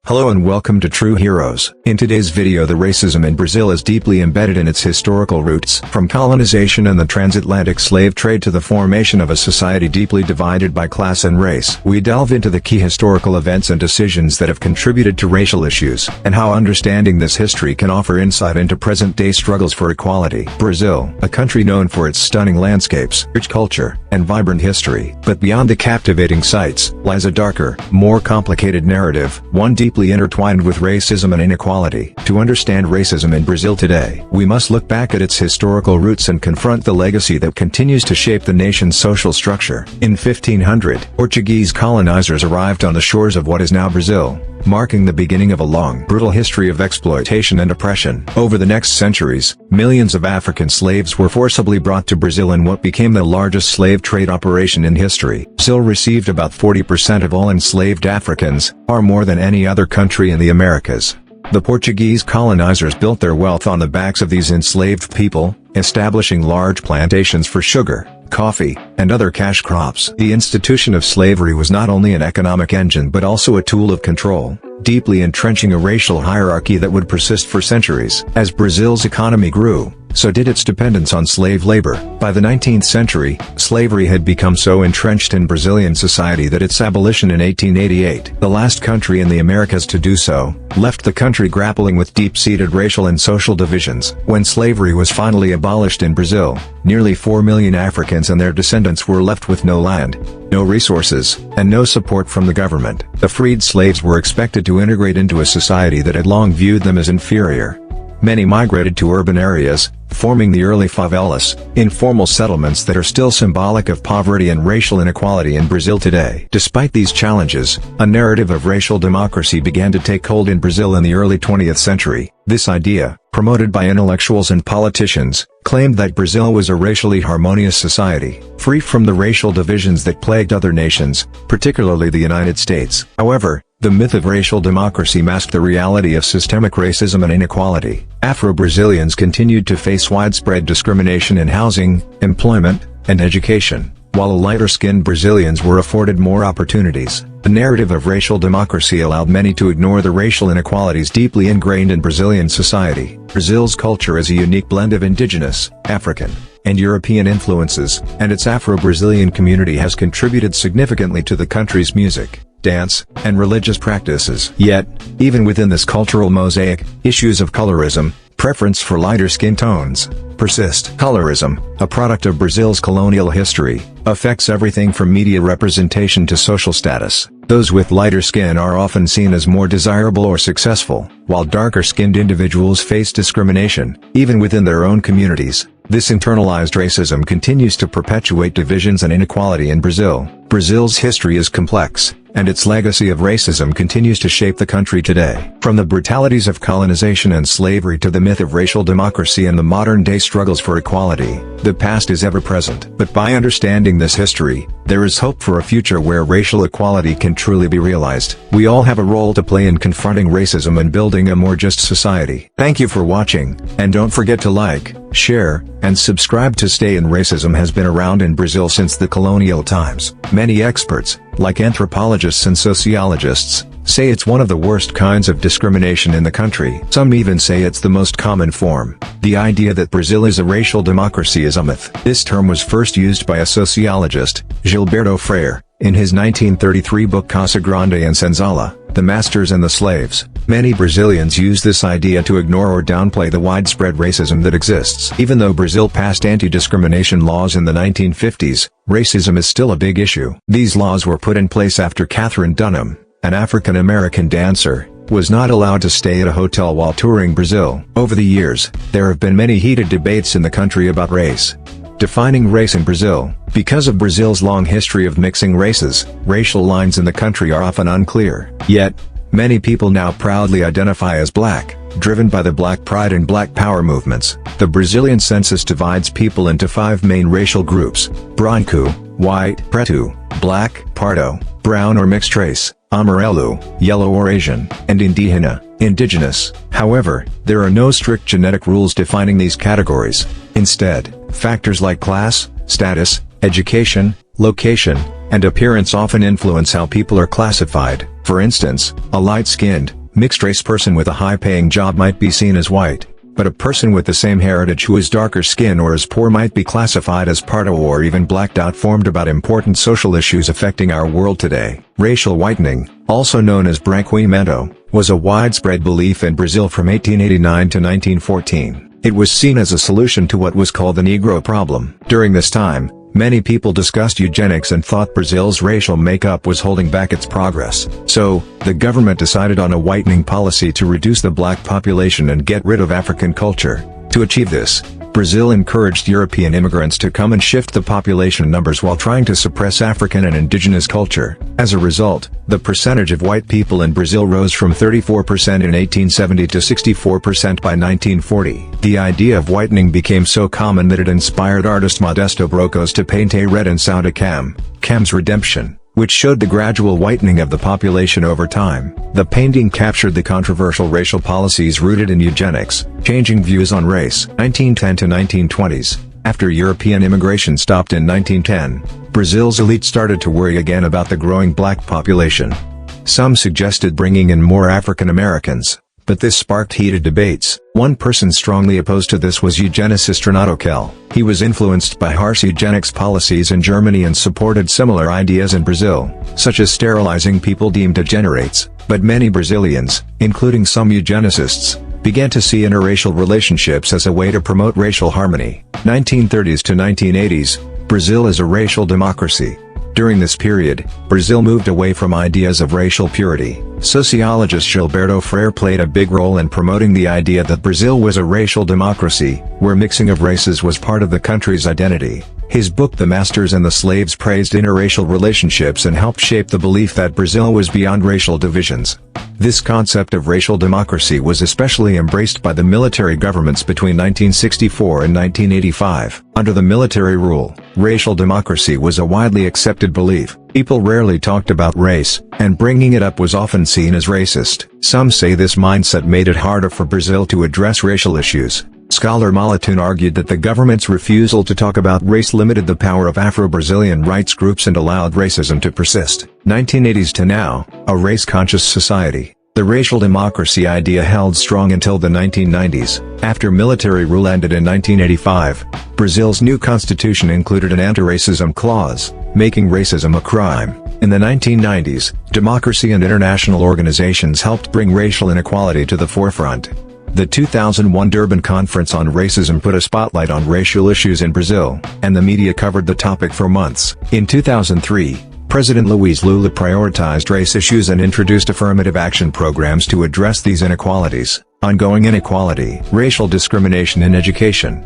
Hello and welcome to True Heroes. In today's video, the racism in Brazil is deeply embedded in its historical roots. From colonization and the transatlantic slave trade to the formation of a society deeply divided by class and race, we delve into the key historical events and decisions that have contributed to racial issues, and how understanding this history can offer insight into present-day struggles for equality. Brazil, a country known for its stunning landscapes, rich culture, and vibrant history. But beyond the captivating sights, lies a darker, more complicated narrative, one deeply intertwined with racism and inequality. To understand racism in Brazil today, we must look back at its historical roots and confront the legacy that continues to shape the nation's social structure. In 1500, Portuguese colonizers arrived on the shores of what is now Brazil, marking the beginning of a long, brutal history of exploitation and oppression. Over the next centuries, millions of African slaves were forcibly brought to Brazil in what became the largest slave trade operation in history. Brazil received about 40% of all enslaved Africans, far more than any other country in the Americas. The Portuguese colonizers built their wealth on the backs of these enslaved people, establishing large plantations for sugar, coffee, and other cash crops. The institution of slavery was not only an economic engine but also a tool of control, deeply entrenching a racial hierarchy that would persist for centuries. As Brazil's economy grew, so did its dependence on slave labor. By the 19th century, slavery had become so entrenched in Brazilian society that its abolition in 1888, the last country in the Americas to do so, left the country grappling with deep-seated racial and social divisions. When slavery was finally abolished in Brazil, nearly 4 million Africans and their descendants were left with no land, no resources, and no support from the government. The freed slaves were expected to integrate into a society that had long viewed them as inferior. Many migrated to urban areas, forming the early favelas, informal settlements that are still symbolic of poverty and racial inequality in Brazil today. Despite these challenges, a narrative of racial democracy began to take hold in Brazil in the early 20th century. This idea, promoted by intellectuals and politicians, claimed that Brazil was a racially harmonious society, free from the racial divisions that plagued other nations, particularly the United States. However, the myth of racial democracy masked the reality of systemic racism and inequality. Afro-Brazilians continued to face widespread discrimination in housing, employment, and education, while lighter-skinned Brazilians were afforded more opportunities. The narrative of racial democracy allowed many to ignore the racial inequalities deeply ingrained in Brazilian society. Brazil's culture is a unique blend of indigenous, African, and European influences, and its Afro-Brazilian community has contributed significantly to the country's music, dance, and religious practices. Yet, even within this cultural mosaic, issues of colorism, preference for lighter skin tones, persist. Colorism, a product of Brazil's colonial history, affects everything from media representation to social status. Those with lighter skin are often seen as more desirable or successful, while darker-skinned individuals face discrimination, even within their own communities. This internalized racism continues to perpetuate divisions and inequality in Brazil. Brazil's history is complex, and its legacy of racism continues to shape the country today. From the brutalities of colonization and slavery to the myth of racial democracy and the modern-day struggles for equality, the past is ever present. But by understanding this history, there is hope for a future where racial equality can truly be realized. We all have a role to play in confronting racism and building a more just society. Thank you for watching, and don't forget to like, share, and subscribe to stay in. Racism has been around in Brazil since the colonial times. Many experts, like anthropologists and sociologists, say it's one of the worst kinds of discrimination in the country. Some even say it's the most common form. The idea that Brazil is a racial democracy is a myth. This term was first used by a sociologist, Gilberto Freire, in his 1933 book Casa Grande and Senzala, The Masters and the Slaves. Many Brazilians use this idea to ignore or downplay the widespread racism that exists. Even though Brazil passed anti-discrimination laws in the 1950s, racism is still a big issue. These laws were put in place after Catherine Dunham, an African-American dancer, was not allowed to stay at a hotel while touring Brazil. Over the years, there have been many heated debates in the country about race. Defining race in Brazil. Because of Brazil's long history of mixing races, racial lines in the country are often unclear. Yet, many people now proudly identify as black, driven by the Black Pride and Black Power movements. The Brazilian census divides people into 5 main racial groups: branco, white, preto, black, pardo, brown or mixed race, amarelo, yellow or Asian, and indígena, indigenous. However, there are no strict genetic rules defining these categories. Instead, factors like class, status, education, location, and appearance often influence how people are classified. For instance, a light-skinned, Mixed-race person with a high-paying job might be seen as white, but a person with the same heritage who is darker skin or is poor might be classified as pardo or even blacked out. Formed about important social issues affecting our world today. Racial whitening, also known as branqueamento, was a widespread belief in Brazil from 1889 to 1914. It was seen as a solution to what was called the Negro problem. During this time, many people discussed eugenics and thought Brazil's racial makeup was holding back its progress. So, the government decided on a whitening policy to reduce the black population and get rid of African culture. To achieve this, Brazil encouraged European immigrants to come and shift the population numbers while trying to suppress African and indigenous culture. As a result, the percentage of white people in Brazil rose from 34% in 1870 to 64% by 1940. The idea of whitening became so common that it inspired artist Modesto Brocos to paint A Red and Sound a Cam's Redemption, which showed the gradual whitening of the population over time. The painting captured the controversial racial policies rooted in eugenics, changing views on race. 1910 to 1920s, after European immigration stopped in 1910, Brazil's elite started to worry again about the growing black population. Some suggested bringing in more African Americans, but this sparked heated debates. One person strongly opposed to this was eugenicist Renato Kell. He was influenced by harsh eugenics policies in Germany and supported similar ideas in Brazil, such as sterilizing people deemed degenerates. But many Brazilians, including some eugenicists, began to see interracial relationships as a way to promote racial harmony. 1930s to 1980s, Brazil is a racial democracy. During this period, Brazil moved away from ideas of racial purity. Sociologist Gilberto Freire played a big role in promoting the idea that Brazil was a racial democracy, where mixing of races was part of the country's identity. His book The Masters and the Slaves praised interracial relationships and helped shape the belief that Brazil was beyond racial divisions. This concept of racial democracy was especially embraced by the military governments between 1964 and 1985. Under the military rule, racial democracy was a widely accepted belief. People rarely talked about race, and bringing it up was often seen as racist. Some say this mindset made it harder for Brazil to address racial issues. Scholar Malatun argued that the government's refusal to talk about race limited the power of Afro-Brazilian rights groups and allowed racism to persist. 1980s to now, a race-conscious society. The racial democracy idea held strong until the 1990s. After military rule ended in 1985, Brazil's new constitution included an anti-racism clause, making racism a crime. In the 1990s, democracy and international organizations helped bring racial inequality to the forefront. The 2001 Durban Conference on Racism put a spotlight on racial issues in Brazil, and the media covered the topic for months. In 2003, President Luiz Lula prioritized race issues and introduced affirmative action programs to address these inequalities. Ongoing inequality. Racial discrimination in education.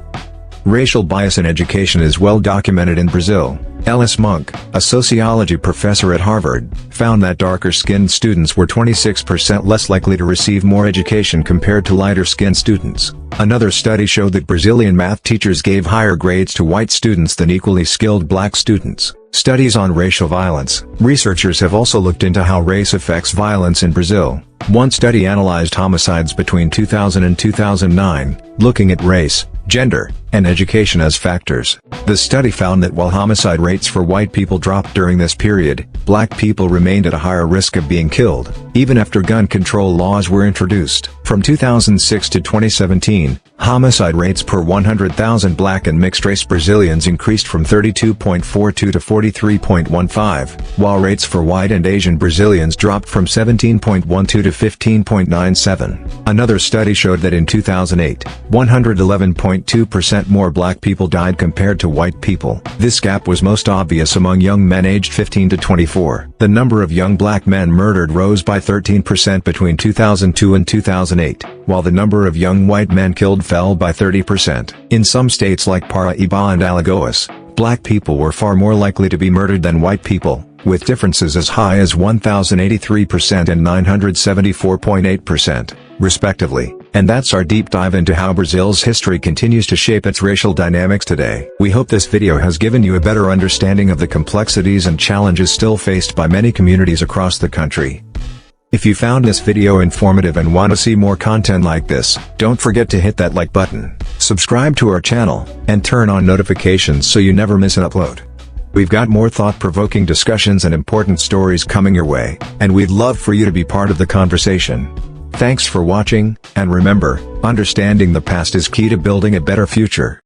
Racial bias in education is well documented in Brazil. Ellis Monk, a sociology professor at Harvard, found that darker-skinned students were 26% less likely to receive more education compared to lighter-skinned students. Another study showed that Brazilian math teachers gave higher grades to white students than equally skilled black students. Studies on racial violence. Researchers have also looked into how race affects violence in Brazil. One study analyzed homicides between 2000 and 2009, looking at race, gender, and education as factors. The study found that while homicide rates for white people dropped during this period, black people remained at a higher risk of being killed, even after gun control laws were introduced. From 2006 to 2017, homicide rates per 100,000 black and mixed-race Brazilians increased from 32.42 to 43.15, while rates for white and Asian Brazilians dropped from 17.12 to 15.97. Another study showed that in 2008, 111.2% more black people died compared to white people. This gap was most obvious among young men aged 15 to 24. The number of young black men murdered rose by 13% between 2002 and 2008, while the number of young white men killed fell by 30%. In some states like Paraíba and Alagoas, black people were far more likely to be murdered than white people, with differences as high as 1,083% and 974.8%, respectively. And that's our deep dive into how Brazil's history continues to shape its racial dynamics today. We hope this video has given you a better understanding of the complexities and challenges still faced by many communities across the country. If you found this video informative and want to see more content like this, don't forget to hit that like button, subscribe to our channel, and turn on notifications so you never miss an upload. We've got more thought-provoking discussions and important stories coming your way, and we'd love for you to be part of the conversation. Thanks for watching, and remember, understanding the past is key to building a better future.